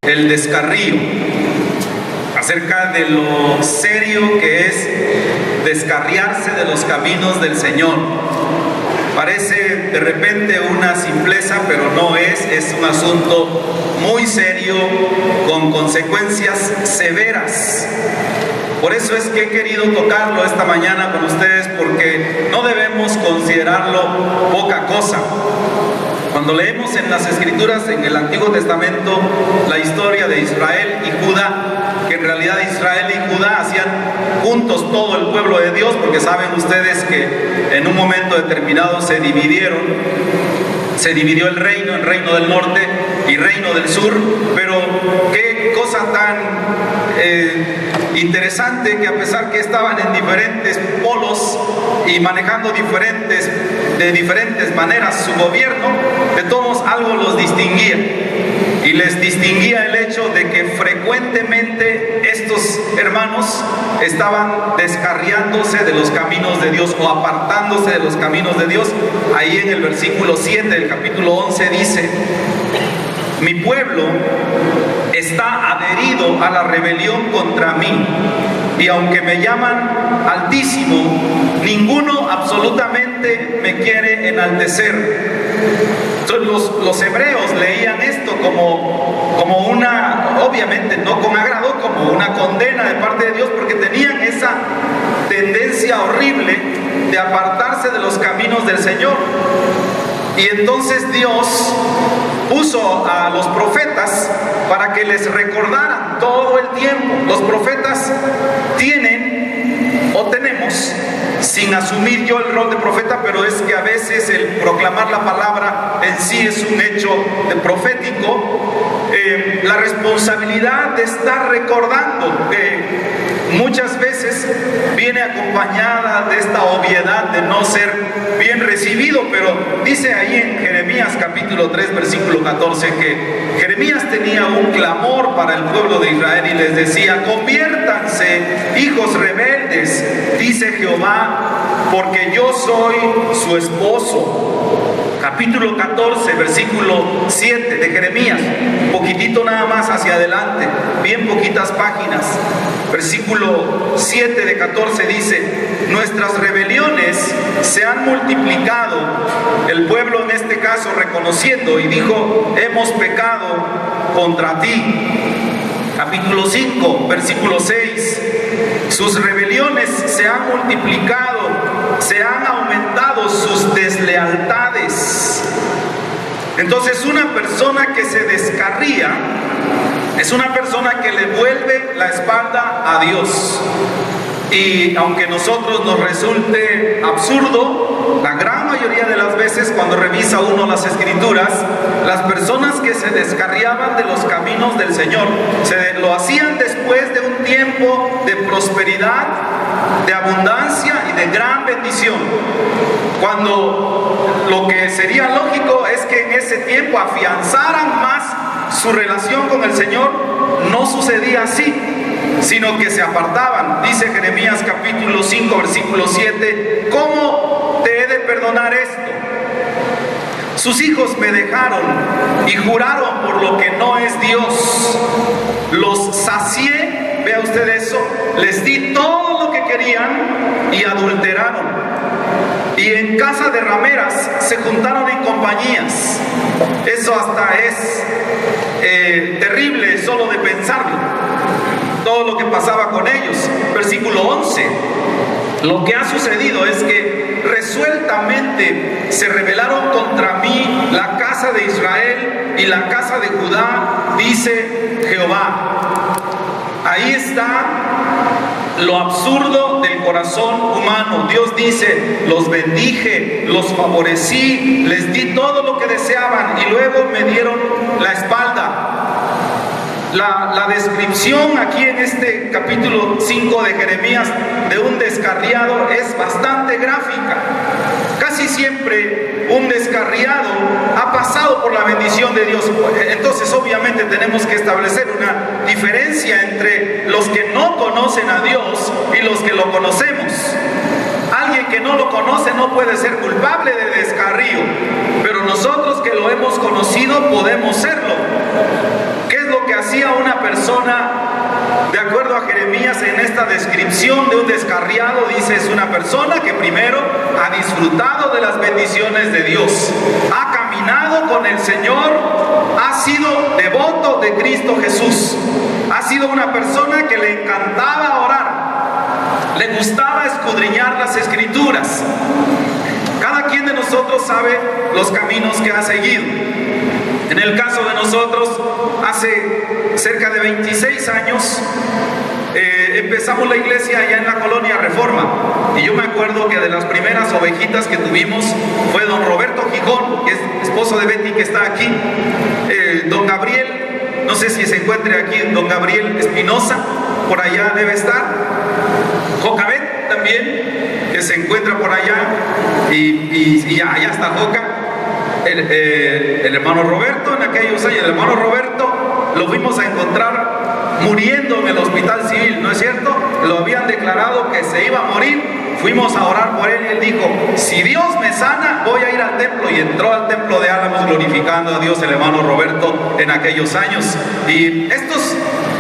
El descarrío, acerca de lo serio que es descarriarse de los caminos del Señor. Parece de repente una simpleza, pero no es un asunto muy serio con consecuencias severas. Por eso es que he querido tocarlo esta mañana con ustedes, porque no debemos considerarlo poca cosa. Cuando leemos en las Escrituras, en el Antiguo Testamento, la historia de Israel y Judá, que en realidad Israel y Judá hacían juntos todo el pueblo de Dios, porque saben ustedes que en un momento determinado se dividió el reino, el reino del norte y reino del sur. Pero qué cosa tan interesante, que a pesar que estaban en diferentes polos y manejando de diferentes maneras su gobierno, de todos algo los distinguía, y les distinguía el hecho de que frecuentemente estos hermanos estaban descarriándose de los caminos de Dios o apartándose de los caminos de Dios. Ahí en el versículo 7 del capítulo 11 dice: mi pueblo está adherido a la rebelión contra mí, y aunque me llaman Altísimo, ninguno absolutamente me quiere enaltecer. Entonces los hebreos leían esto como una, obviamente no con agrado, como una condena de parte de Dios, porque tenían esa tendencia horrible de apartarse de los caminos del Señor. Y entonces Dios puso a los profetas para que les recordaran todo el tiempo. Los profetas tenemos, sin asumir yo el rol de profeta, pero es que a veces el proclamar la palabra en sí es un hecho profético, la responsabilidad de estar recordando, que muchas veces viene acompañada de esta obviedad de no ser bien recibido. Pero dice ahí en Jeremías capítulo 3 versículo 14 que Jeremías tenía un clamor para el pueblo de Israel y les decía: conviértanse, hijos rebeldes, dice Jehová, porque yo soy su esposo. Capítulo 14, versículo 7 de Jeremías, un poquitito nada más hacia adelante, bien poquitas páginas. Versículo 7 de 14 dice: nuestras rebeliones se han multiplicado. El pueblo en este caso reconociendo, y dijo: hemos pecado contra ti. Capítulo 5, versículo 6: sus rebeliones se han multiplicado, se han aumentado sus deslealtades. Entonces, una persona que se descarría es una persona que le vuelve la espalda a Dios. Y aunque a nosotros nos resulte absurdo, la gran mayoría de las veces cuando revisa uno las Escrituras, las personas que se descarriaban de los caminos del Señor lo hacían después de un tiempo de prosperidad, de abundancia y de gran bendición, cuando lo que sería lógico es que en ese tiempo afianzaran más su relación con el Señor. No sucedía así, sino que se apartaban. Dice Jeremías capítulo 5 versículo 7: ¿cómo te he de perdonar esto? Sus hijos me dejaron y juraron por lo que no es Dios. Los sacié, vea usted eso, les di todo lo que querían y adulteraron. Y en casa de rameras se juntaron en compañías. Eso hasta es terrible solo de pensarlo, todo lo que pasaba con ellos. Versículo 11: lo que ha sucedido es que resueltamente se rebelaron contra mí la casa de Israel y la casa de Judá, dice Jehová. Ahí está lo absurdo del corazón humano. Dios dice: los bendije, los favorecí, les di todo lo que deseaban y luego me dieron la espalda. La descripción aquí en este capítulo 5 de Jeremías de un descarriado es bastante gráfica. Casi siempre un descarriado ha pasado por la bendición de Dios. Entonces obviamente tenemos que establecer una diferencia entre los que no conocen a Dios y los que lo conocemos. Alguien que no lo conoce no puede ser culpable de descarrío, pero nosotros que lo hemos conocido podemos serlo. ¿Qué es lo que hacía persona, de acuerdo a Jeremías, en esta descripción de un descarriado, dice, es una persona que primero ha disfrutado de las bendiciones de Dios, ha caminado con el Señor, ha sido devoto de Cristo Jesús, ha sido una persona que le encantaba orar, le gustaba escudriñar las Escrituras. Cada quien de nosotros sabe los caminos que ha seguido. En el caso de nosotros, hace cerca de 26 años, empezamos la iglesia allá en la colonia Reforma. Y yo me acuerdo que de las primeras ovejitas que tuvimos fue don Roberto Gijón, que es esposo de Betty, que está aquí, don Gabriel, no sé si se encuentre aquí, don Gabriel Espinosa, por allá debe estar, Jocabet también, que se encuentra por allá, y allá está Joca. El hermano Roberto, en aquellos años, el hermano Roberto lo fuimos a encontrar muriendo en el hospital civil, ¿no es cierto? Lo habían declarado que se iba a morir. Fuimos a orar por él y él dijo, si Dios me sana, voy a ir al templo. Y entró al templo de Álamos glorificando a Dios, el hermano Roberto, en aquellos años. Y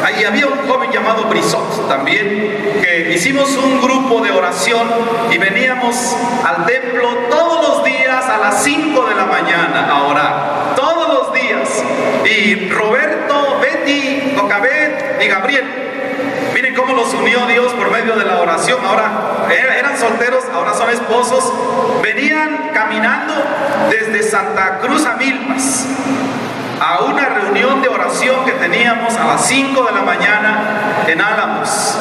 ahí había un joven llamado Brisot también, que hicimos un grupo de oración y veníamos al templo todos los días a las 5 de la mañana a orar, todos los días. Y Roberto, Betty, Jocabet y Gabriel, miren cómo los unió Dios por medio de la oración. Ahora eran solteros, ahora son esposos. Venían caminando desde Santa Cruz a Milpas a una reunión de oración que teníamos a las 5 de la mañana en Álamos.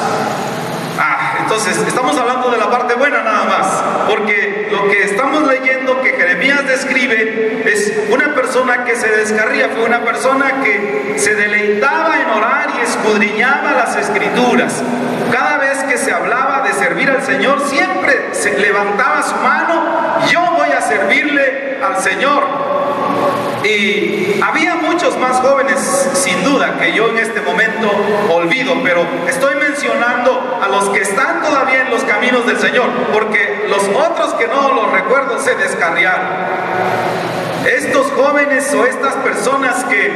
Entonces estamos hablando de la parte buena nada más, porque lo que estamos leyendo que Jeremías describe es una persona que se descarría, fue una persona que se deleitaba en orar y escudriñaba las Escrituras. Cada vez que se hablaba de servir al Señor, siempre se levantaba su mano, yo voy a servirle al Señor. Y había muchos más jóvenes, sin duda, que yo en este momento olvido, pero estoy mencionando a los que están todavía en los caminos del Señor, porque los otros que no los recuerdo se descarriaron. Estos jóvenes o estas personas que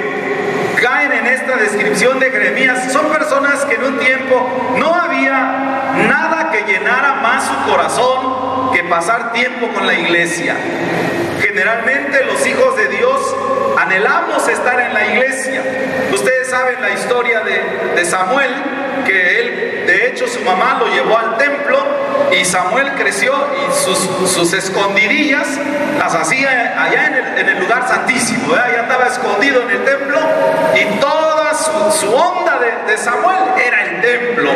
caen en esta descripción de Jeremías son personas que en un tiempo no había nada que llenara más su corazón que pasar tiempo con la iglesia. Generalmente los hijos de Dios anhelamos estar en la iglesia. Ustedes saben la historia de Samuel, que él, de hecho, su mamá lo llevó al templo y Samuel creció y sus escondidillas las hacía allá en el lugar santísimo, ¿verdad? Ya estaba escondido en el templo y toda su onda de Samuel era el templo.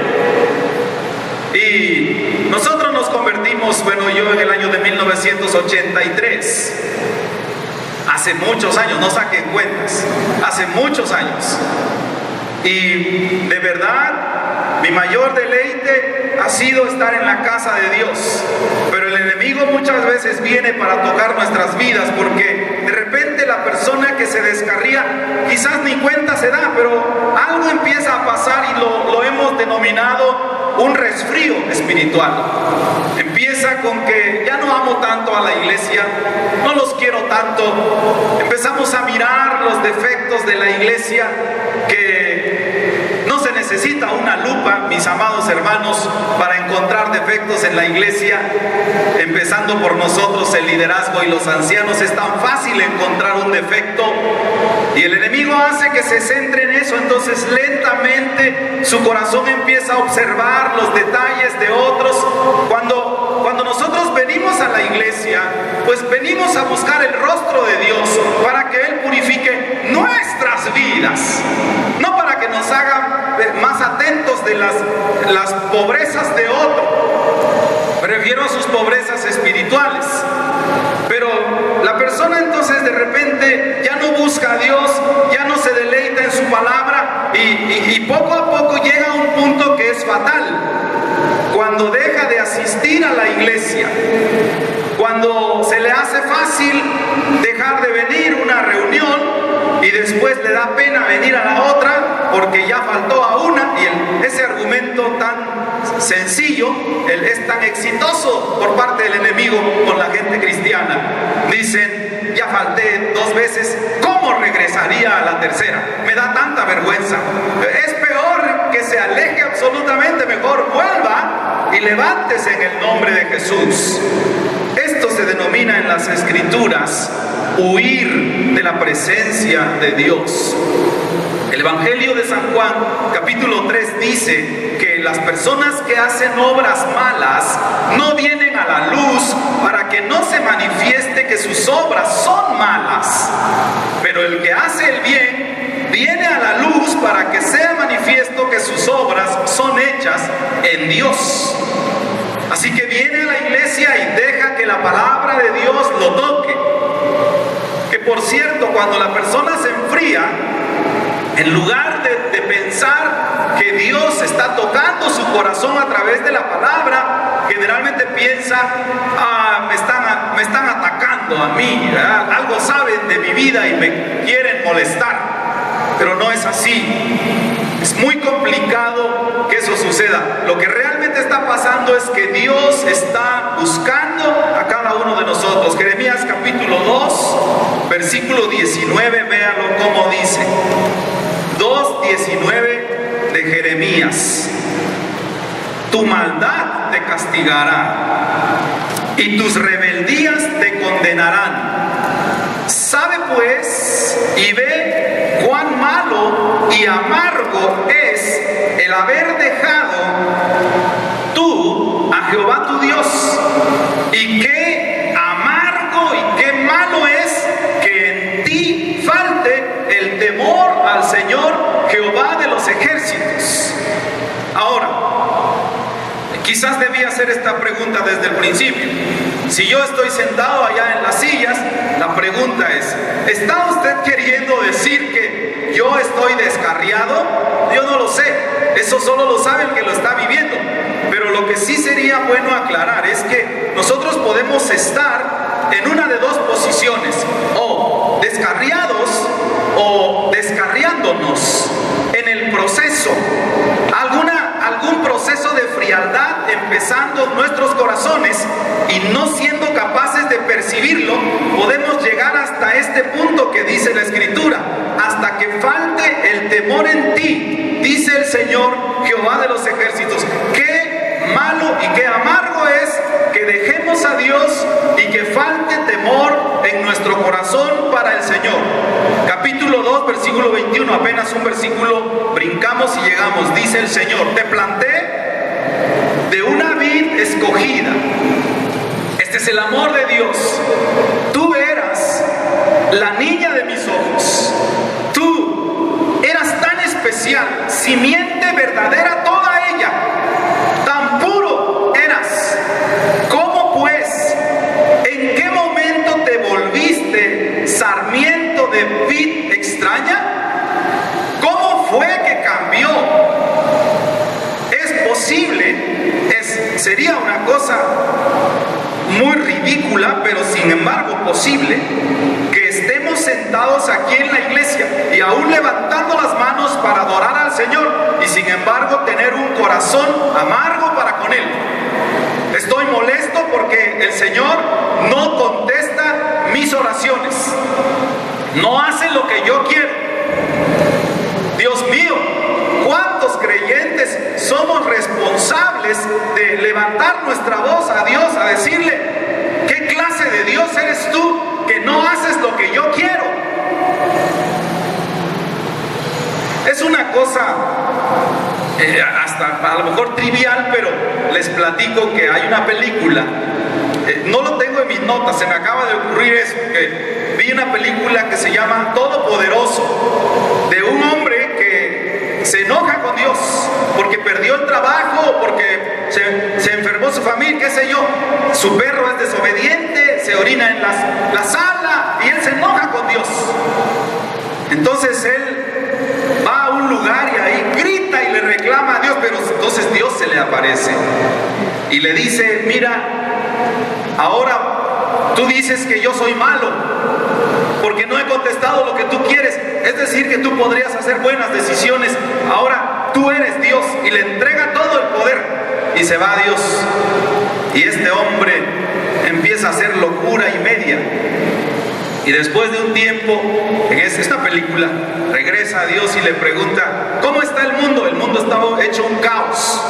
Y nosotros nos convertimos, bueno, yo en el año de 1983, hace muchos años, no saquen cuentas, hace muchos años. Y de verdad, mi mayor deleite ha sido estar en la casa de Dios. Pero el enemigo muchas veces viene para tocar nuestras vidas, porque de repente la persona que se descarría quizás ni cuenta se da, pero algo empieza a pasar y lo hemos denominado un resfrío espiritual. Empieza con que ya no amo tanto a la iglesia, no los quiero tanto. Empezamos a mirar los defectos de la iglesia, que no se necesita una lupa, mis amados hermanos, para encontrar defectos en la iglesia. Empezando por nosotros, el liderazgo y los ancianos, es tan fácil encontrar un defecto y el enemigo hace que se centre en eso. Entonces lentamente su corazón empieza a observar los detalles de otros. Cuando nosotros venimos a la iglesia, pues venimos a buscar el rostro de Dios para que Él purifique nuestras vidas, no para que nos haga más atentos de las pobrezas de otro. Prefiero a sus pobrezas espirituales. Pero la persona entonces de repente ya no busca a Dios, ya no se deleita en su palabra y poco a poco llega a un punto que es fatal. Cuando deja de asistir a la iglesia, cuando se le hace fácil dejar de venir a una reunión y después le da pena venir a la otra porque ya faltó a una, y ese argumento tan sencillo es tan exitoso por parte del enemigo con la gente cristiana. Dicen, ya falté 2 veces, ¿cómo regresaría a la tercera? Me da tanta vergüenza. y levántese en el nombre de Jesús. Esto se denomina en las Escrituras huir de la presencia de Dios. El Evangelio de San Juan, capítulo 3, dice que las personas que hacen obras malas no vienen a la luz para que no se manifieste que sus obras son malas. Pero el que hace el bien viene a la luz para que sea manifiesto que sus obras son hechas en Dios. Así que viene a la iglesia y deja que la palabra de Dios lo toque. Que por cierto, cuando la persona se enfría, en lugar de pensar que Dios está tocando su corazón a través de la palabra, generalmente piensa, me están atacando a mí, ¿verdad? Algo saben de mi vida y me quieren molestar. Pero no es así. Es muy complicado que eso suceda. Lo que realmente está pasando es que Dios está buscando a cada uno de nosotros. Jeremías capítulo 2, versículo 19, véanlo cómo dice. 2:19 de Jeremías. Tu maldad te castigará y tus rebeldías te condenarán. Sabe pues y ve cuán malo y amargo es el haber dejado tú a Jehová tu Dios, y qué amargo y qué malo es que en ti falte el temor al Señor Jehová de los ejércitos. Ahora, quizás debía hacer esta pregunta desde el principio. Si yo estoy sentado allá en las sillas, la pregunta es, ¿está usted queriendo decir que yo estoy descarriado? Yo no lo sé, eso solo lo sabe el que lo está viviendo. Pero lo que sí sería bueno aclarar es que nosotros podemos estar en una de dos posiciones, o descarriados o descarriándonos en el proceso. Algún proceso de frialdad empezando en nuestros corazones, y no siendo capaces de percibirlo, podemos llegar hasta este punto que dice la Escritura: hasta que falte el temor en ti, dice el Señor Jehová de los ejércitos. Qué malo y qué amargo es que dejemos a Dios y que falte temor en nuestro corazón para el Señor. Capítulo 2, versículo 21, apenas un versículo brincamos y llegamos. Dice el Señor: te planté de una vid escogida. Este es el amor de Dios. Tú eras la niña de mis ojos. Tú eras tan especial, simiente verdadera toda ella. Tan puro eras. ¿Cómo pues? ¿En qué momento te volviste sarmiento de vid extraña? ¿Cómo fue que cambió? Es posible, sería una cosa muy ridícula, pero sin embargo posible, que estemos sentados aquí en la iglesia y aún levantando las manos para adorar al Señor, y sin embargo tener un corazón amargo para con Él. Estoy molesto porque el Señor no contesta mis oraciones, no hace lo que yo quiero. Dios mío, ¿cuántos creyentes somos responsables de levantar nuestra voz a Dios, a decirle: ¿qué clase de Dios eres tú que no haces lo que yo quiero? Es una cosa hasta a lo mejor trivial, pero les platico que hay una película, no lo tengo en mis notas, se me acaba de ocurrir eso, que vi una película que se llama Todopoderoso, de un hombre que se enoja con Dios porque perdió el trabajo, porque se enfermó su familia, qué sé yo, su perro es desobediente, se orina en la sala, y él se enoja con Dios. Entonces él va a un lugar y ahí grita y le reclama a Dios, pero entonces Dios se le aparece y le dice: mira, ahora tú dices que yo soy malo porque no he contestado lo que tú quieres, es decir, que tú podrías hacer buenas decisiones, ahora tú eres Dios, y le entrega todo el poder y se va a Dios. Y este hombre empieza a hacer locura y media, y después de un tiempo, en esta película, regresa a Dios y le pregunta: ¿cómo está el mundo? El mundo estaba hecho un caos.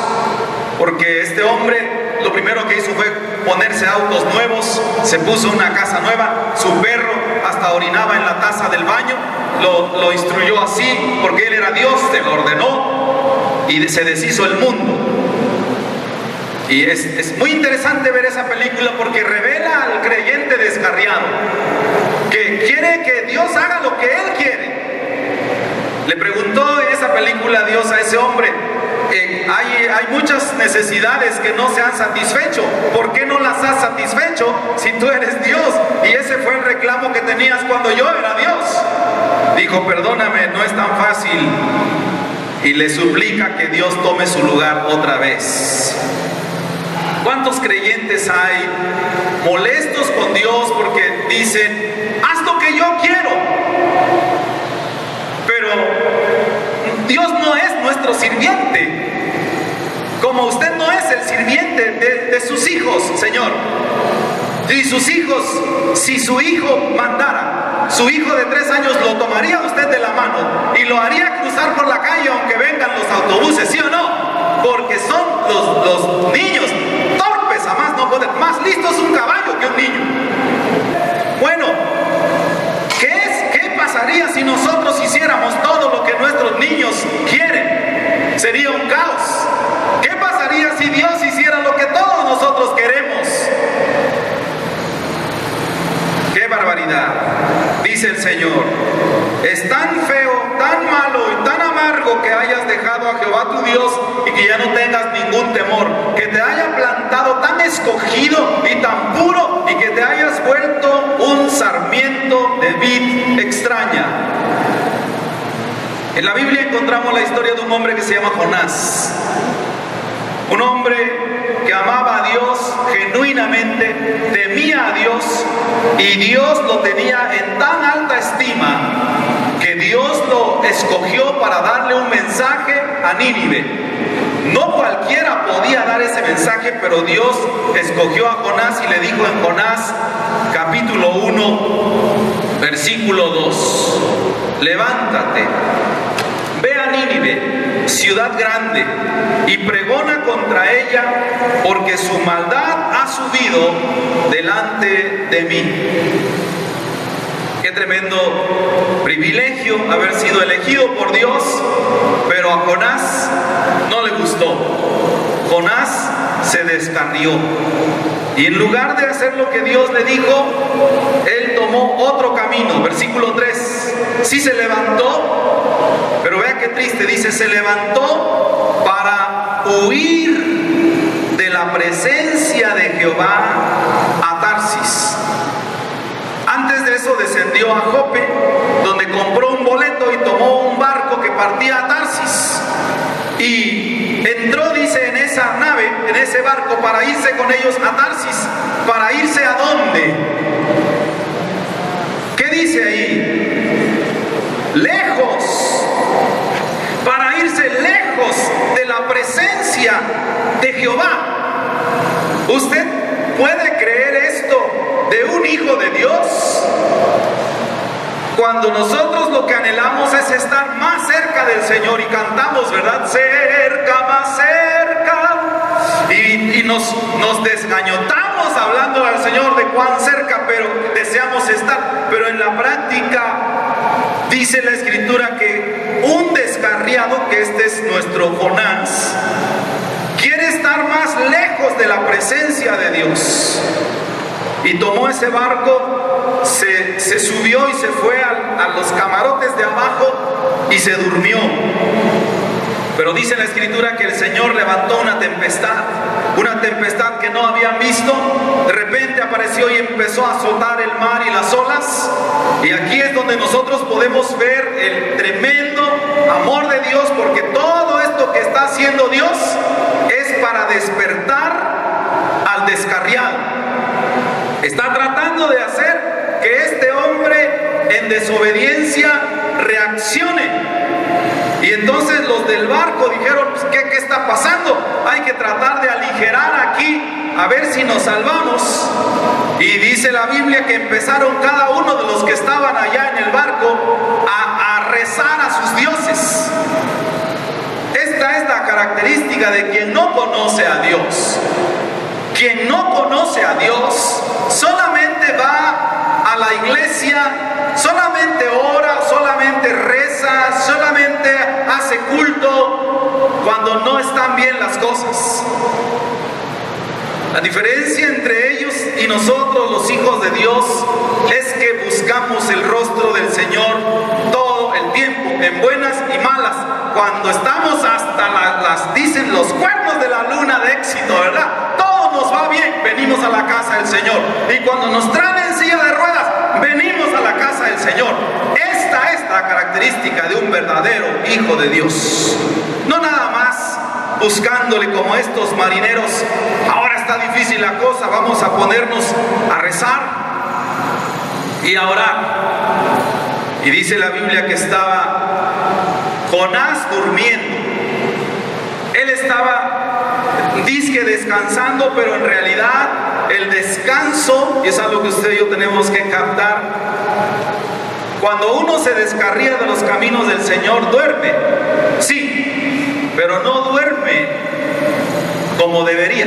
porque este hombre lo primero que hizo fue ponerse autos nuevos, se puso una casa nueva, su perro hasta orinaba en la taza del baño, lo instruyó así, porque él era Dios, se lo ordenó y se deshizo el mundo. Y es muy interesante ver esa película porque revela al creyente descarriado que quiere que Dios haga lo que él quiere. Le preguntó en esa película Dios a ese hombre: hay muchas necesidades que no se han satisfecho, ¿por qué no las has satisfecho si tú eres Dios? Y ese fue el reclamo que tenías cuando yo era Dios. Dijo: perdóname, no es tan fácil. Y le suplica que Dios tome su lugar otra vez. ¿Cuántos creyentes hay molestos con Dios porque dicen: haz lo que yo quiero? Pero Dios no es nuestro sirviente, como usted no es el sirviente de sus hijos, Señor. Si su hijo mandara, su hijo de 3 años lo tomaría usted de la mano y lo haría cruzar por la calle aunque vengan los autobuses, ¿sí o no? Porque son los niños torpes, a más no poder, más listos un caballo que un niño. Bueno, ¿qué pasaría si nosotros hiciéramos todo lo que nuestros niños quieren? Sería un caos. ¿Qué pasaría si Dios hiciera lo que todos nosotros queremos? ¡Qué barbaridad! Dice el Señor: es tan feo, tan malo y tan amargo que hayas dejado a Jehová tu Dios y que ya no tengas ningún temor, que te haya plantado tan escogido y tan puro y que te hayas vuelto un sarmiento de vid extraña. En la Biblia encontramos la historia de un hombre que se llama Jonás. Un hombre que amaba a Dios genuinamente, temía a Dios y Dios lo tenía en tan alta estima que Dios lo escogió para darle un mensaje a Nínive. No cualquiera podía dar ese mensaje, pero Dios escogió a Jonás y le dijo en Jonás capítulo 1 versículo 2: levántate, ve a Nínive, ciudad grande, y pregona contra ella, porque su maldad ha subido delante de mí. Qué tremendo privilegio haber sido elegido por Dios, pero a Jonás no le gustó. Jonás se descarrió y en lugar de hacer lo que Dios le dijo, él tomó otro camino. Versículo 3: sí se levantó, pero vea qué triste, dice: se levantó para huir de la presencia de Jehová a Tarsis. Antes de eso descendió a Jope, donde compró un boleto y tomó un barco que partía a Tarsis. Y entró, dice, en esa nave, en ese barco, para irse con ellos a Tarsis. ¿Para irse a dónde? ¿Qué dice ahí? Lejos. Para irse lejos de la presencia de Jehová. ¿Usted puede creer esto de un hijo de Dios? Cuando nosotros lo que anhelamos es estar más cerca del Señor y cantamos, ¿verdad? Cerca, más cerca. Y nos desgañotamos hablando al Señor de cuán cerca, pero deseamos estar. Pero en la práctica dice la Escritura que un descarriado, que este es nuestro Jonás, quiere estar más lejos de la presencia de Dios. Y tomó ese barco, se subió y se fue a los camarotes de abajo y se durmió. Pero dice la Escritura que el Señor levantó una tempestad que no habían visto. De repente apareció y empezó a azotar el mar y las olas. Y aquí es donde nosotros podemos ver el tremendo amor de Dios, porque todo esto que está haciendo Dios es para despertar al descarriado. Está tratando de hacer que este hombre en desobediencia reaccione. Y entonces los del barco dijeron: ¿qué está pasando? Hay que tratar de aligerar aquí, a ver si nos salvamos. Y dice la Biblia que empezaron cada uno de los que estaban allá en el barco a rezar a sus dioses. Esta es la característica característica de quien no conoce a Dios. Quien no conoce a Dios solamente va a la iglesia, solamente ora, solamente reza, solamente hace culto cuando no están bien las cosas. La diferencia entre ellos y nosotros, los hijos de Dios, es que buscamos el rostro del Señor todo el tiempo, en buenas y malas. Cuando estamos hasta dicen los cuernos de la luna de éxito, ¿verdad? Todo nos va bien, venimos a la casa del Señor. Y cuando nos traen en silla de ruedas, venimos a la casa del Señor. Esta es la característica de un verdadero hijo de Dios. No nada más buscándole como estos marineros. Ahora está difícil la cosa, vamos a ponernos a rezar y a orar. Y dice la Biblia que estaba Jonás durmiendo. Él estaba, dizque descansando, pero en realidad el descanso, y es algo que usted y yo tenemos que captar, cuando uno se descarría de los caminos del Señor, duerme, sí, pero no duerme como debería.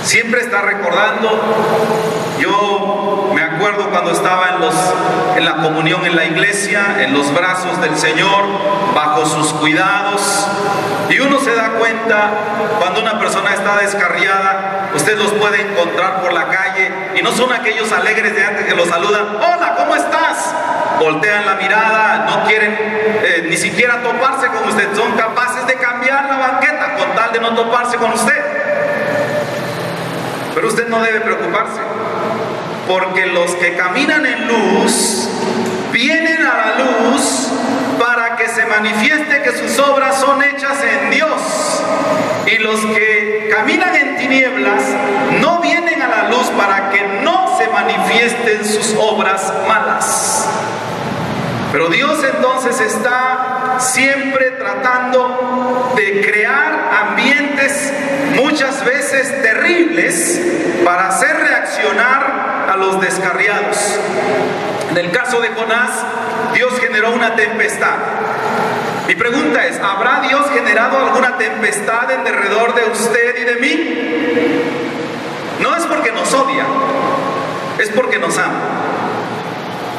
Siempre está recordando. Yo me acuerdo cuando estaba en la comunión en la iglesia, en los brazos del Señor, bajo sus cuidados, y uno se da cuenta cuando una persona está descarriada. Usted los puede encontrar por la calle y no son aquellos alegres de antes que los saludan: hola, ¿cómo estás? Voltean la mirada, no quieren ni siquiera toparse con usted, son capaces de cambiar la banqueta con tal de no toparse con usted. Pero usted no debe preocuparse, porque los que caminan en luz vienen a la luz para que se manifieste que sus obras son hechas en Dios. Y los que caminan en tinieblas no vienen a la luz para que no se manifiesten sus obras malas. Pero Dios entonces está siempre tratando de crear ambientes muchas veces terribles para hacer reaccionar a los descarriados. En el caso de Jonás, Dios generó una tempestad. Mi pregunta es: ¿habrá Dios generado alguna tempestad en derredor de usted y de mí? No es porque nos odia, es porque nos ama.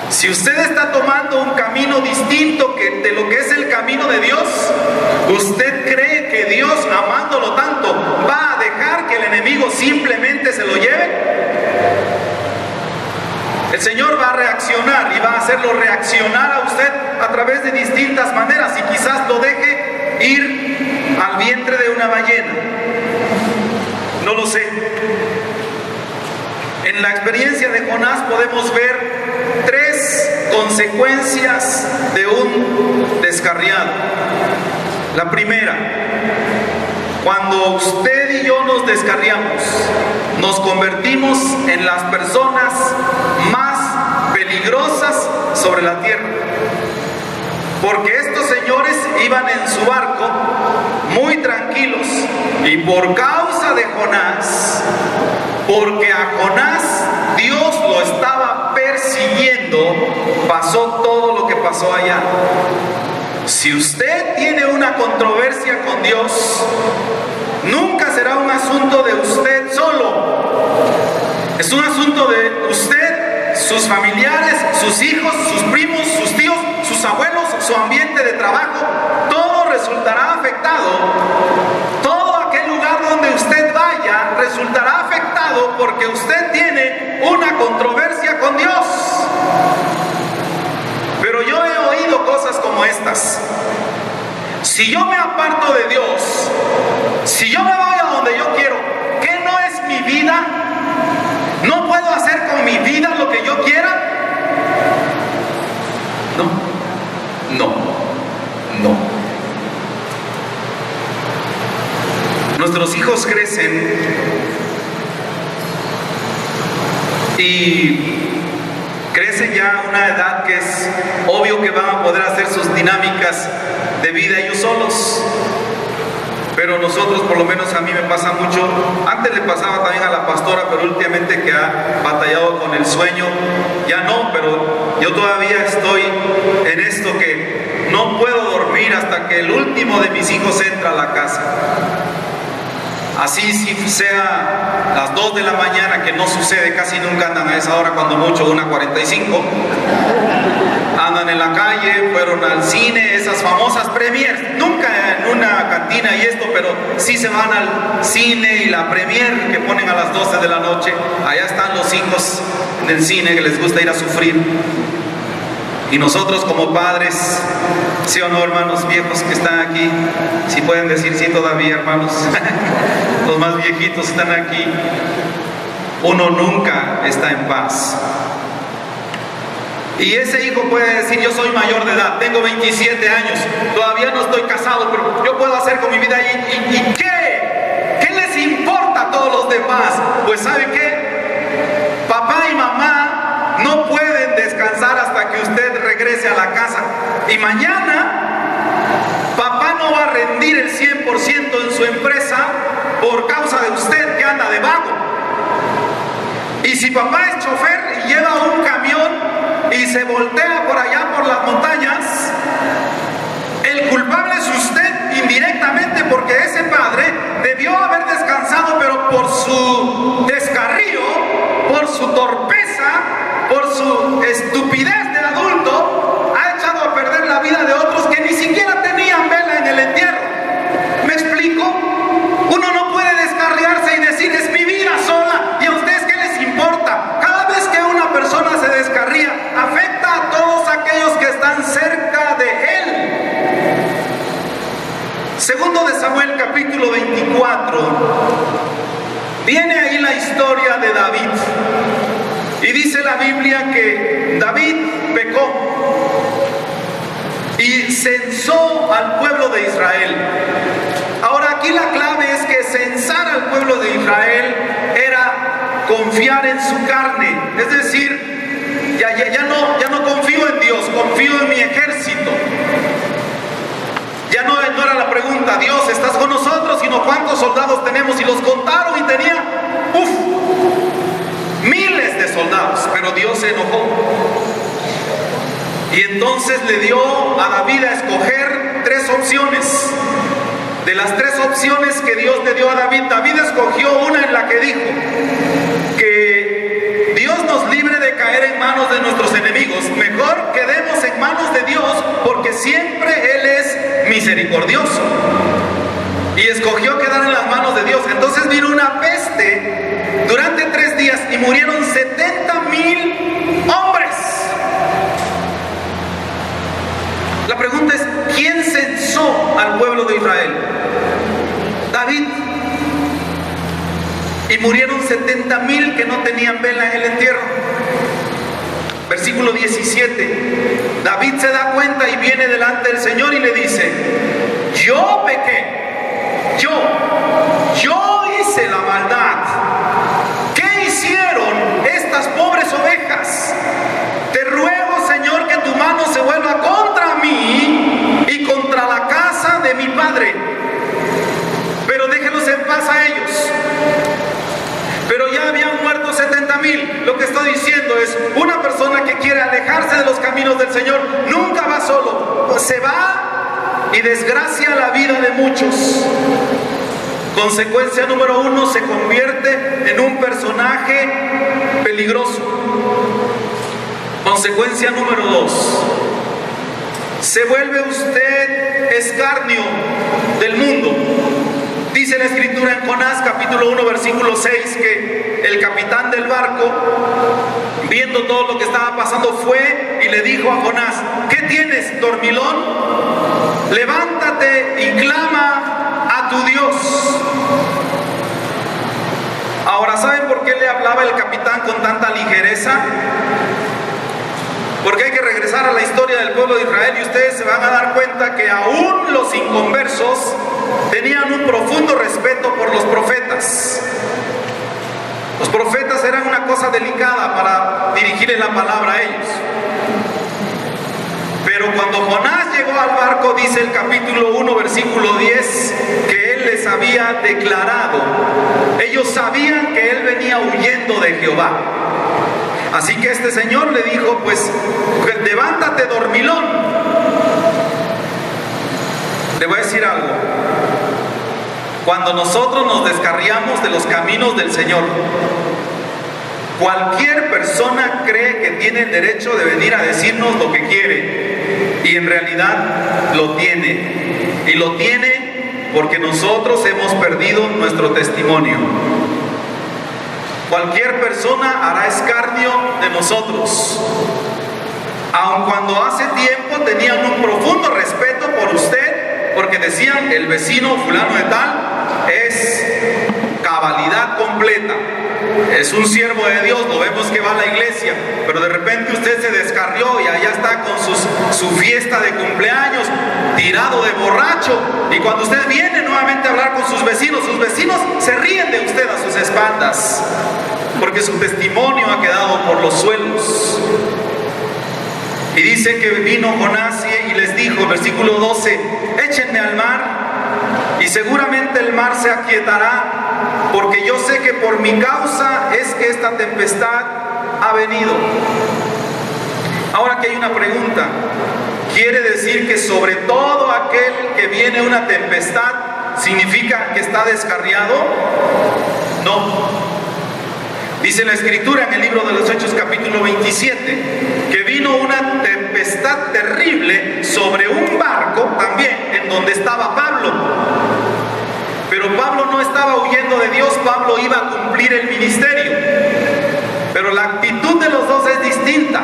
Si usted está tomando un camino distinto de lo que es el camino de Dios, ¿usted cree que Dios, amándolo tanto, va a dejar que el enemigo simplemente se lo lleve? El Señor va a reaccionar y va a hacerlo reaccionar a usted a través de distintas maneras, y quizás lo deje ir al vientre de una ballena. No lo sé. En la experiencia de Jonás podemos ver tres consecuencias de un descarriado. La primera: cuando usted y yo nos descarriamos, nos convertimos en las personas más peligrosas sobre la tierra. Porque estos señores iban en su barco muy tranquilos, y por causa de Jonás, porque a Jonás Dios lo estaba persiguiendo, pasó todo lo que pasó allá. Si usted tiene una controversia con Dios, nunca será un asunto de usted solo. Es un asunto de usted, sus familiares, sus hijos, sus primos, sus tíos, sus abuelos, su ambiente de trabajo. Todo resultará afectado. Todo aquel lugar donde usted vaya resultará afectado porque usted tiene una controversia con Dios. Pero yo he oído cosas como estas: si yo me aparto de Dios, si yo me voy a donde yo quiero, ¿qué no es mi vida? ¿No puedo hacer con mi vida lo que yo quiera? No. Nuestros hijos crecen y crecen ya a una edad que es obvio que van a poder hacer sus dinámicas de vida ellos solos. Pero nosotros, por lo menos a mí me pasa mucho, antes le pasaba también a la pastora, pero últimamente que ha batallado con el sueño, ya no, pero yo todavía estoy en esto que no puedo dormir hasta que el último uno de mis hijos entra a la casa. Así si sea las 2 de la mañana, que no sucede, casi nunca andan a esa hora, cuando mucho 1:45, andan en la calle, fueron al cine, esas famosas premiers, nunca en una cantina y esto, pero sí se van al cine y la premier que ponen a las 12 de la noche, allá están los hijos en el cine que les gusta ir a sufrir. Y nosotros como padres, sí o no, hermanos viejos que están aquí, si pueden decir sí todavía, hermanos, los más viejitos están aquí, uno nunca está en paz. Y ese hijo puede decir, yo soy mayor de edad, tengo 27 años, todavía no estoy casado, pero yo puedo hacer con mi vida. ¿Y qué? ¿Qué les importa a todos los demás? Pues ¿sabe qué? Papá y mamá no pueden descansar hasta que usted regrese a la casa. Y mañana, papá no va a rendir el 100% en su empresa por causa de usted que anda de vago. Y si papá es chofer y lleva un camión y se voltea por allá por las montañas, el culpable es usted indirectamente, porque ese padre debió haber descansado, pero por su descarrío, por su torpeza, por su estupidez de adulto, ha echado a perder la vida de otros que ni siquiera tenían vela en el entierro. ¿Me explico? Uno no puede descarriarse y decir, es mi vida sola, y a ustedes ¿qué les importa? Cada vez que una persona se descarría, afecta a todos aquellos que están cerca de él. Segundo de Samuel, capítulo 24, viene ahí la historia de David. Y dice la Biblia que David pecó y censó al pueblo de Israel. Ahora aquí la clave es que censar al pueblo de Israel era confiar en su carne. Es decir, ya no confío en Dios, confío en mi ejército. Ya no era la pregunta, Dios, ¿estás con nosotros? Sino cuántos soldados tenemos. Y los contaron y tenía, miles de soldados. Pero Dios se enojó. Y entonces le dio a David a escoger 3 opciones. De las 3 opciones que Dios le dio a David, David escogió una en la que dijo que Dios nos libre de caer en manos de nuestros enemigos. Mejor quedemos en manos de Dios, porque siempre Él es misericordioso. Y escogió quedar en las manos de Dios. Entonces vino una peste durante 3 días y murieron 70,000 hombres. La pregunta es, ¿quién censó al pueblo de Israel? David. Y murieron 70,000 que no tenían vela en el entierro. Versículo 17. David se da cuenta y viene delante del Señor y le dice, yo pequé, yo hice la maldad. ¿Qué hicieron estas pobres ovejas? Te ruego, Señor, que tu mano se vuelva contra mí y contra la casa de mi padre, pero déjenos en paz a ellos. Pero ya habían muerto 70,000. Lo que estoy diciendo es, una persona que quiere alejarse de los caminos del Señor nunca va solo, se va y desgracia la vida de muchos. Consecuencia número 1, se convierte en un personaje peligroso. Consecuencia número 2, se vuelve usted escarnio del mundo. Dice la escritura en Jonás capítulo 1 versículo 6 que el capitán del barco, viendo todo lo que estaba pasando, fue y le dijo a Jonás, ¿qué tienes, dormilón? Levántate y clama a tu Dios. Ahora, ¿saben por qué le hablaba el capitán con tanta ligereza? Porque hay que regresar a la historia del pueblo de Israel y ustedes se van a dar cuenta que aún los inconversos tenían un profundo respeto por los profetas. Los profetas eran una cosa delicada para dirigirle la palabra a ellos. Pero cuando Jonás llegó al barco, dice el capítulo 1 versículo 10, que él les había declarado, ellos sabían que él venía huyendo de Jehová. Así que este señor le dijo, pues levántate, dormilón. Le voy a decir algo. Cuando nosotros nos descarriamos de los caminos del Señor, cualquier persona cree que tiene el derecho de venir a decirnos lo que quiere, y en realidad lo tiene. Y lo tiene porque nosotros hemos perdido nuestro testimonio. Cualquier persona hará escarnio de nosotros. Aun cuando hace tiempo tenían un profundo respeto por usted, porque decían, el vecino fulano de tal es cabalidad completa, es un siervo de Dios, lo vemos que va a la iglesia, pero de repente usted se descarrió y allá está con su fiesta de cumpleaños, tirado de borracho, y cuando usted viene nuevamente a hablar con sus vecinos se ríen de usted a sus espaldas, porque su testimonio ha quedado por los suelos. Y dice que vino Jonás y les dijo, versículo 12, échenme al mar y seguramente el mar se aquietará, porque yo sé que por mi causa es que esta tempestad ha venido. Ahora aquí hay una pregunta. ¿Quiere decir que sobre todo aquel que viene una tempestad significa que está descarriado? No. Dice la Escritura en el libro de los Hechos capítulo 27 que vino una tempestad terrible sobre un barco también en donde estaba Pablo. Pero Pablo no estaba huyendo de Dios, Pablo iba a cumplir el ministerio. Pero la actitud de los dos es distinta,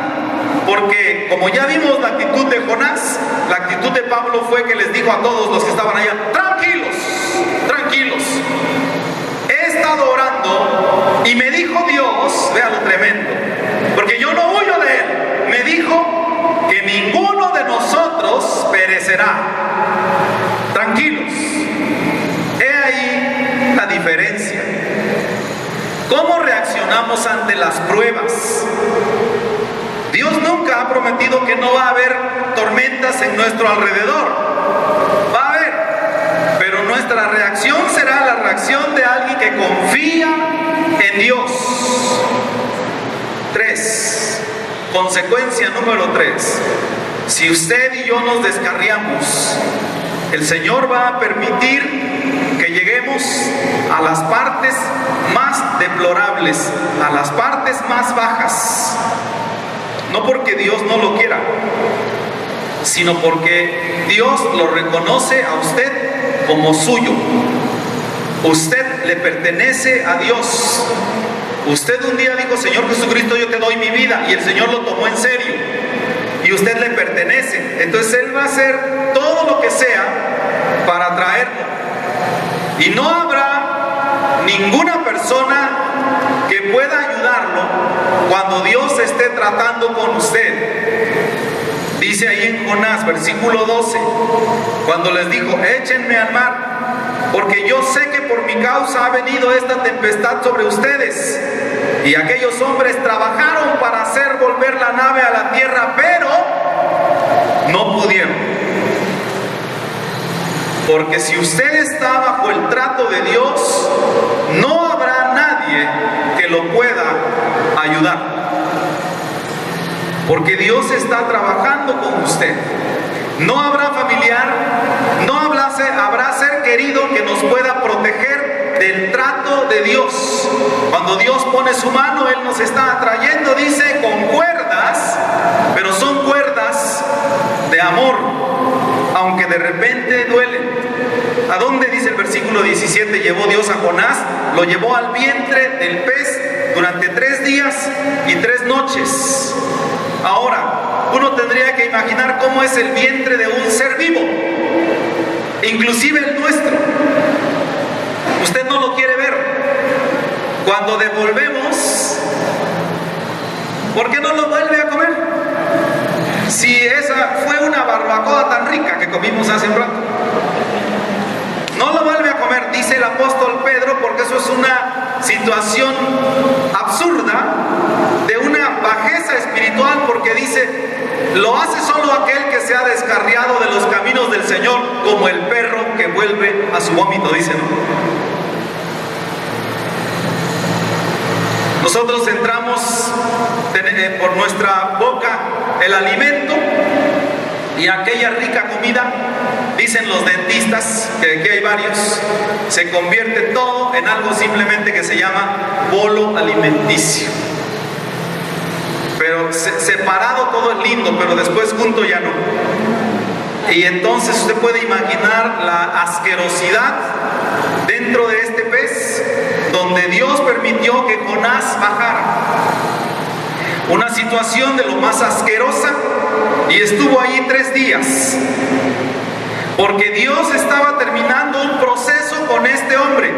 porque como ya vimos la actitud de Jonás, la actitud de Pablo fue que les dijo a todos los que estaban allá, tranquilos, tranquilos. He estado orando y me dijo Dios, vea lo tremendo, porque yo no huyo de Él, me dijo que ninguno de nosotros perecerá. Tranquilos. He ahí la diferencia. ¿Cómo reaccionamos ante las pruebas? Dios nunca ha prometido que no va a haber tormentas en nuestro alrededor. Va a haber, pero nuestra reacción será la reacción de alguien que confía en Dios. 3. Consecuencia número 3. Si usted y yo nos descarriamos, el Señor va a permitir que lleguemos a las partes más deplorables, a las partes más bajas. No porque Dios no lo quiera, sino porque Dios lo reconoce a usted como suyo. Usted le pertenece a Dios. Usted un día dijo, Señor Jesucristo, yo te doy mi vida, y el Señor lo tomó en serio, y usted le pertenece. Entonces Él va a hacer todo lo que sea para traerlo, y no habrá ninguna persona que pueda ayudarlo cuando Dios esté tratando con usted. Dice ahí en Jonás, versículo 12, cuando les dijo, échenme al mar, porque yo sé que por mi causa ha venido esta tempestad sobre ustedes. Y aquellos hombres trabajaron para hacer volver la nave a la tierra, pero no pudieron. Porque si usted está bajo el trato de Dios, no habrá nadie que lo pueda ayudar. Porque Dios está trabajando con usted. No habrá familiar, no habrá ser querido que nos pueda proteger del trato de Dios. Cuando Dios pone su mano, Él nos está atrayendo, dice, con cuerdas, pero son cuerdas de amor, aunque de repente duelen. ¿A dónde dice el versículo 17? Llevó Dios a Jonás, lo llevó al vientre del pez durante 3 días y 3 noches. Ahora, uno tendría que imaginar cómo es el vientre de un ser vivo, inclusive el nuestro. Usted no lo quiere ver. Cuando devolvemos, ¿por qué no lo vuelve a comer? Si esa fue una barbacoa tan rica que comimos hace un rato, no lo vuelve a comer, dice el apóstol Pedro, porque eso es una situación absurda, de una bajeza espiritual, porque dice, lo hace solo aquel que se ha descarriado de los caminos del Señor, como el perro que vuelve a su vómito, dice, ¿no? Nosotros entramos por nuestra boca el alimento Y aquella rica comida, dicen los dentistas, que aquí hay varios, se convierte todo en algo simplemente que se llama bolo alimenticio. Pero separado todo es lindo, pero después junto ya no. Y entonces usted puede imaginar la asquerosidad dentro de este pez, donde Dios permitió que Jonás bajara. Una situación de lo más asquerosa, y estuvo ahí 3 días, porque Dios estaba terminando un proceso con este hombre.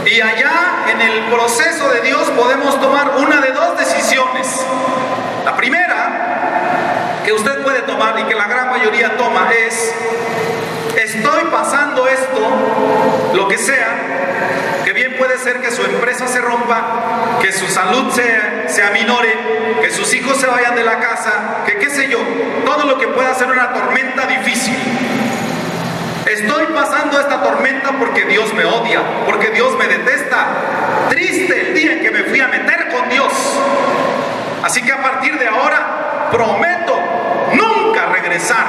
Y allá en el proceso de Dios podemos tomar una de 2 decisiones. La primera que usted puede tomar y que la gran mayoría toma es: estoy pasando esto, lo que sea, que bien puede ser que su empresa se rompa, que su salud se aminore, que sus hijos se vayan de la casa, que qué sé yo, todo lo que pueda ser una tormenta difícil. Estoy pasando esta tormenta porque Dios me odia, porque Dios me detesta. Triste el día en que me fui a meter con Dios. Así que a partir de ahora prometo nunca regresar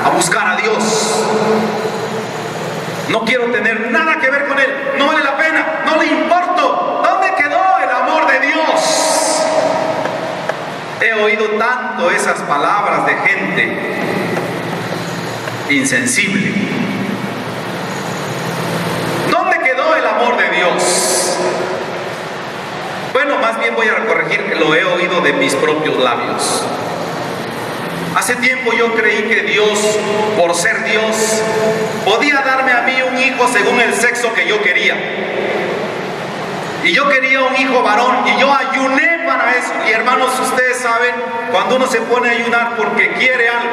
a buscar a Dios. No quiero tener nada que ver con Él. No vale la pena, no le importo. ¿Dónde quedó el amor de Dios? He oído tanto esas palabras de gente insensible. ¿Dónde quedó el amor de Dios? Bueno, más bien voy a corregir que lo he oído de mis propios labios. Hace tiempo yo creí que Dios, por ser Dios, podía darme a mí un hijo según el sexo que yo quería. Y yo quería un hijo varón y yo ayuné para eso. Y hermanos, ustedes saben, cuando uno se pone a ayunar porque quiere algo,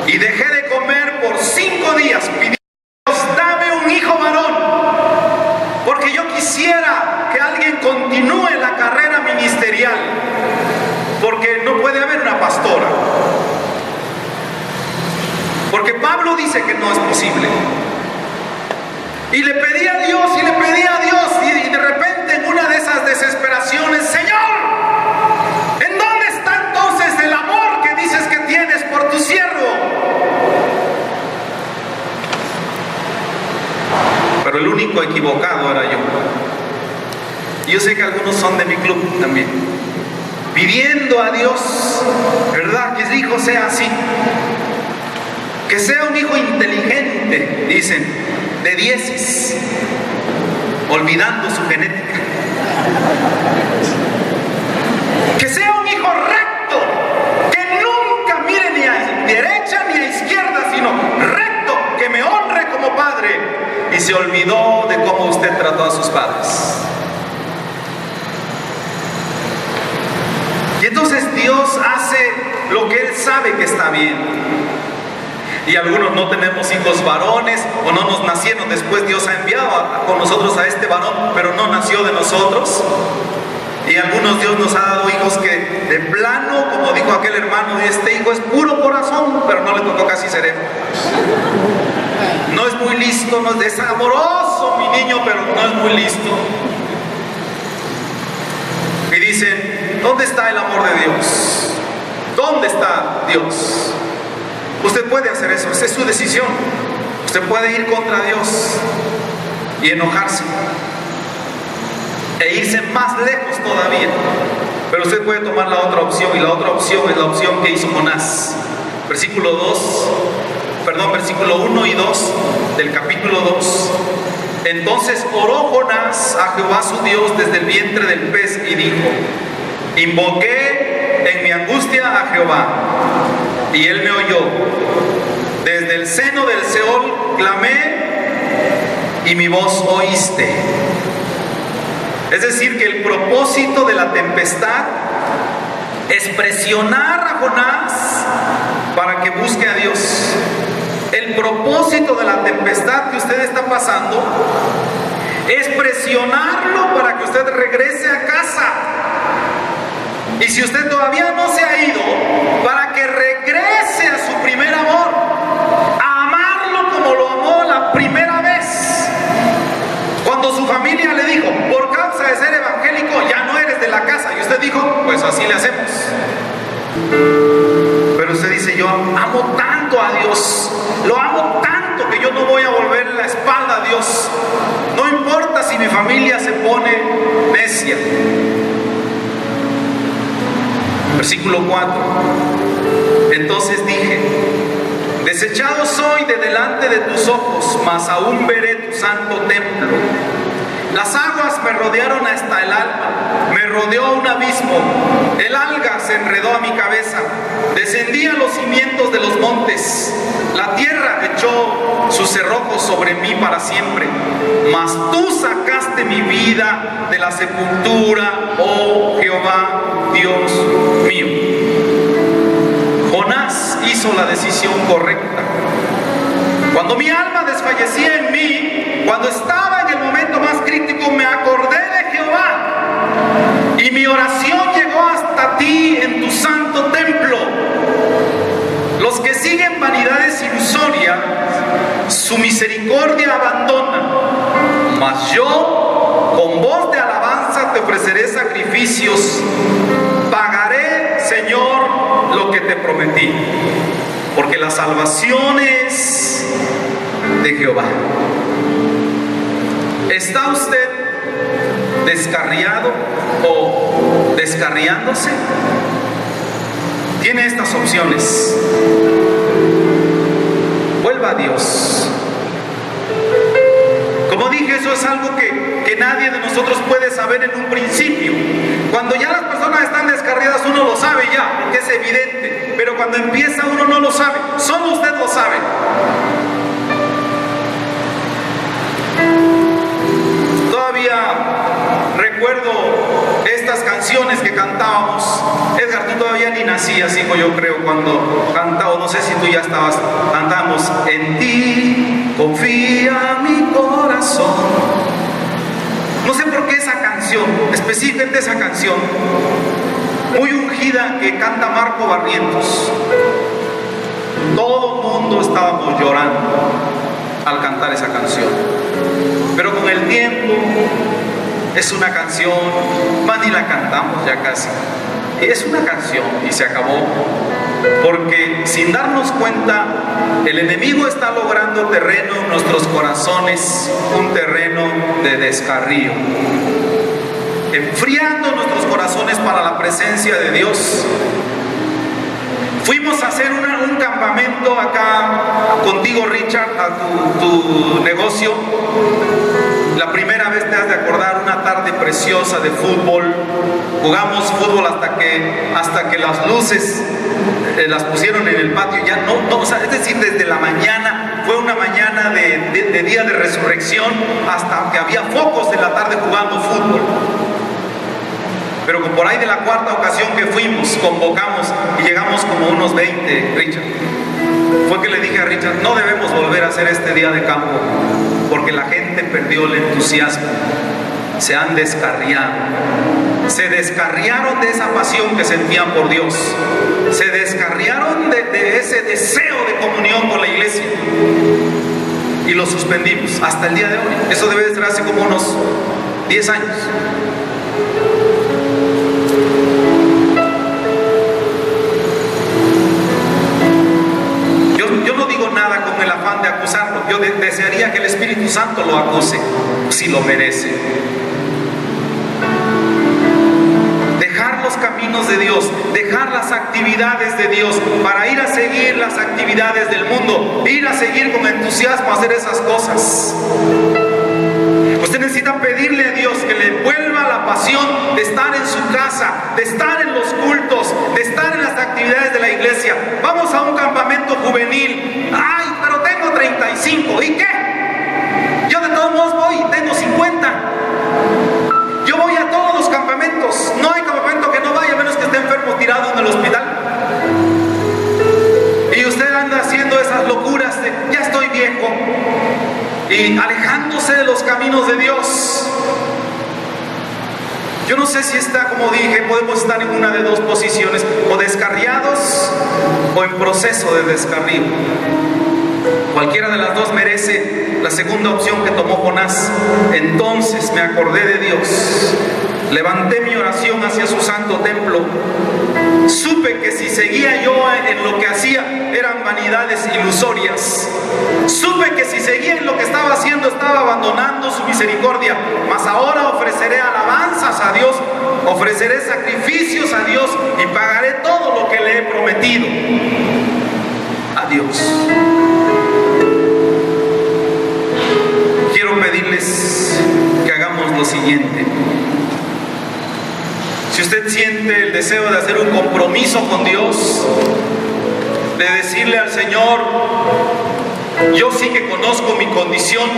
y dejé de comer por 5 días pidiendo: Dios, dame un hijo varón, porque yo quisiera que alguien continúe la carrera ministerial, porque no puede haber una pastora, porque Pablo dice que no es posible. Y le pedí a Dios y le pedí a Dios, y de repente en una de esas desesperaciones: Señor, ¿en dónde está entonces el amor que dices que tienes por tu siervo? Pero el único equivocado era yo. Yo sé que algunos son de mi club también, pidiendo a Dios, ¿verdad?, que el hijo sea así, que sea un hijo inteligente, dicen, de 10, olvidando su genética. Que sea un hijo recto, que nunca mire ni a derecha ni a izquierda, sino recto, que me honre como padre. Y se olvidó de cómo usted trató a sus padres. Y entonces Dios hace lo que Él sabe que está bien. Y algunos no tenemos hijos varones, o no nos nacieron después. Dios ha enviado con nosotros a este varón, pero no nació de nosotros. Y algunos Dios nos ha dado hijos que de plano, como dijo aquel hermano, este hijo es puro corazón, pero no le tocó casi cerebro. No es muy listo, no es amoroso mi niño, pero no es muy listo. Y dicen: ¿dónde está el amor de Dios? ¿Dónde está Dios? Usted puede hacer eso, esa es su decisión. Usted puede ir contra Dios y enojarse e irse más lejos todavía. Pero usted puede tomar la otra opción, y la otra opción es la opción que hizo Jonás. Versículo 1 y 2 del capítulo 2. Entonces oró Jonás a Jehová su Dios desde el vientre del pez y dijo: invoqué en mi angustia a Jehová, y él me oyó. Desde el seno del Seol clamé, y mi voz oíste. Es decir, que el propósito de la tempestad es presionar a Jonás para que busque a Dios. El propósito de la tempestad que usted está pasando es presionarlo para que usted regrese a casa. Y si usted todavía no se ha ido, para que regrese a su primer amor, a amarlo como lo amó la primera vez. Cuando su familia le dijo: por causa de ser evangélico ya no eres de la casa, y usted dijo: pues así le hacemos. Pero usted dice: tanto a Dios, lo amo tanto que yo no voy a volver la espalda a Dios. No importa si mi familia se pone necia. Versículo 4. Entonces dije: desechado soy de delante de tus ojos, mas aún veré tu santo templo. Las aguas me rodearon hasta el alma, me rodeó un abismo, el alga se enredó a mi cabeza, descendí a los cimientos de los montes, la tierra echó sus cerrojos sobre mí para siempre, mas tú sacaste mi vida de la sepultura, oh Jehová, Dios mío. Jonás hizo la decisión correcta. Cuando mi alma desfallecía en mí, cuando estaba en el momento más crítico, me acordé de Jehová y mi oración llegó hasta ti en tu santo templo. Los que siguen vanidades ilusorias, su misericordia abandona, mas yo con voz de alabanza te ofreceré sacrificios, pagaré, Señor, lo que te prometí, porque la salvación es de Jehová. ¿Está usted descarriado o descarriándose? Tiene estas opciones. Vuelva a Dios. Como dije, eso es algo que nadie de nosotros puede saber en un principio. Cuando ya las personas están descarriadas, uno lo sabe ya, porque es evidente. Pero cuando empieza, uno no lo sabe. Solo usted lo sabe. Todavía recuerdo estas canciones que cantábamos. Edgar, tú todavía ni nacías, hijo, yo creo, cuando cantaba, no sé si tú ya estabas, cantamos: en ti confía mi corazón. No sé por qué esa canción, específicamente esa canción, muy ungida, que canta Marco Barrientos. Todo el mundo estábamos llorando al cantar esa canción. Pero con el tiempo es una canción, más ni la cantamos ya casi. Es una canción y se acabó. Porque sin darnos cuenta, el enemigo está logrando terreno en nuestros corazones, un terreno de descarrío, enfriando nuestros corazones para la presencia de Dios. Fuimos a hacer un campamento acá contigo, Richard, a tu negocio. La primera vez, te has de acordar, una tarde preciosa de fútbol. Jugamos fútbol hasta que las luces las pusieron en el patio. Ya no, o sea, es decir, desde la mañana, fue una mañana de día de resurrección, hasta que había focos en la tarde jugando fútbol. Pero por ahí de la cuarta ocasión que fuimos, convocamos y llegamos como unos 20, Richard. Fue que le dije a Richard: no debemos volver a hacer este día de campo, porque la gente perdió el entusiasmo, se han descarriado, se descarriaron de esa pasión que sentían por Dios, se descarriaron de ese deseo de comunión con la iglesia, y lo suspendimos hasta el día de hoy. Eso debe de ser hace como unos 10 años. Yo no digo nada con el afán de acusarlo. Yo desearía que el Espíritu Santo lo acuse, si lo merece. Dejar los caminos de Dios, dejar las actividades de Dios para ir a seguir las actividades del mundo, ir a seguir con entusiasmo a hacer esas cosas. Usted necesita pedirle a Dios que le vuelva la pasión de estar en su casa, de estar en los cultos, de estar en las actividades de la iglesia. Vamos a un campamento juvenil. Ay, pero tengo 35. ¿Y qué? Yo de todos modos voy, tengo 50. Yo voy a todos los campamentos. No hay campamento que no vaya, a menos que esté enfermo tirado en el hospital. Y usted anda haciendo esas locuras de: ya estoy viejo, y alejándose de los caminos de Dios. Yo no sé si está, como dije, podemos estar en una de dos posiciones: o descarriados o en proceso de descarrío. Cualquiera de las dos merece la segunda opción que tomó Jonás. Entonces me acordé de Dios, levanté mi oración hacia su santo templo. Supe que si seguía yo en lo que hacía, eran vanidades ilusorias. Supe que si seguía en lo que estaba haciendo, estaba abandonando su misericordia. Mas ahora ofreceré alabanzas a Dios, ofreceré sacrificios a Dios y pagaré todo lo que le he prometido a Dios. Quiero pedirles que hagamos lo siguiente. Si usted siente el deseo de hacer un compromiso con Dios, de decirle al Señor: yo sí que conozco mi condición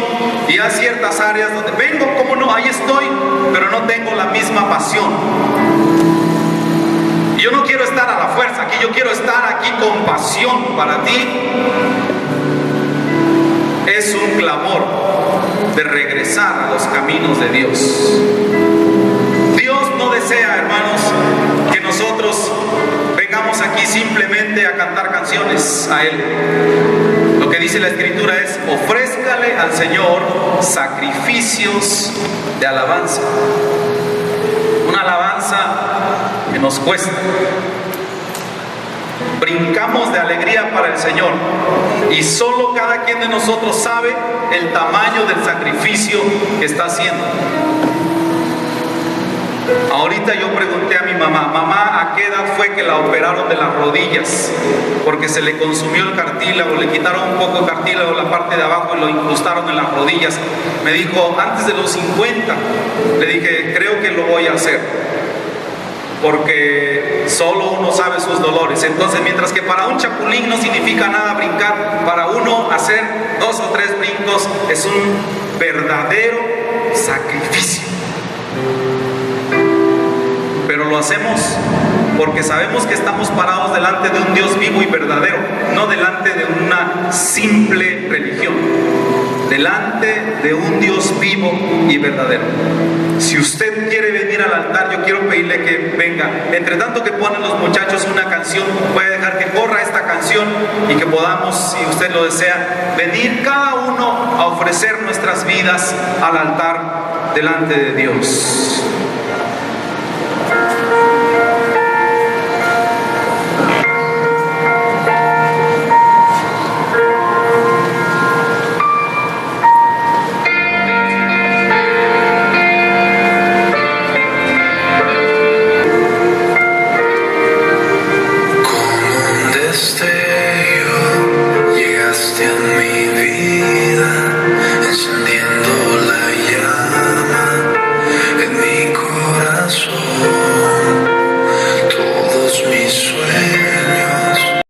y hay ciertas áreas donde vengo, ¿cómo no? Ahí estoy, pero no tengo la misma pasión. Yo no quiero estar a la fuerza aquí, yo quiero estar aquí con pasión para ti. Es un clamor de regresar a los caminos de Dios. Dios no desea, hermanos, que nosotros vengamos aquí simplemente a cantar canciones a Él. Lo que dice la Escritura es: ofrézcale al Señor sacrificios de alabanza. Una alabanza que nos cuesta. Brincamos de alegría para el Señor, y solo cada quien de nosotros sabe el tamaño del sacrificio que está haciendo. Ahorita yo pregunté a mi mamá: mamá, ¿a qué edad fue que la operaron de las rodillas? Porque se le consumió el cartílago, le quitaron un poco de cartílago en la parte de abajo y lo incrustaron en las rodillas. Me dijo: antes de los 50. Le dije: creo que lo voy a hacer, porque solo uno sabe sus dolores. Entonces, mientras que para un chapulín no significa nada brincar, para uno hacer 2 o 3 brincos es un verdadero sacrificio. Pero lo hacemos porque sabemos que estamos parados delante de un Dios vivo y verdadero, no delante de una simple religión, delante de un Dios vivo y verdadero. Si usted quiere venir al altar, yo quiero pedirle que venga. Entre tanto que ponen los muchachos una canción, voy a dejar que corra esta canción y que podamos, si usted lo desea, venir cada uno a ofrecer nuestras vidas al altar delante de Dios.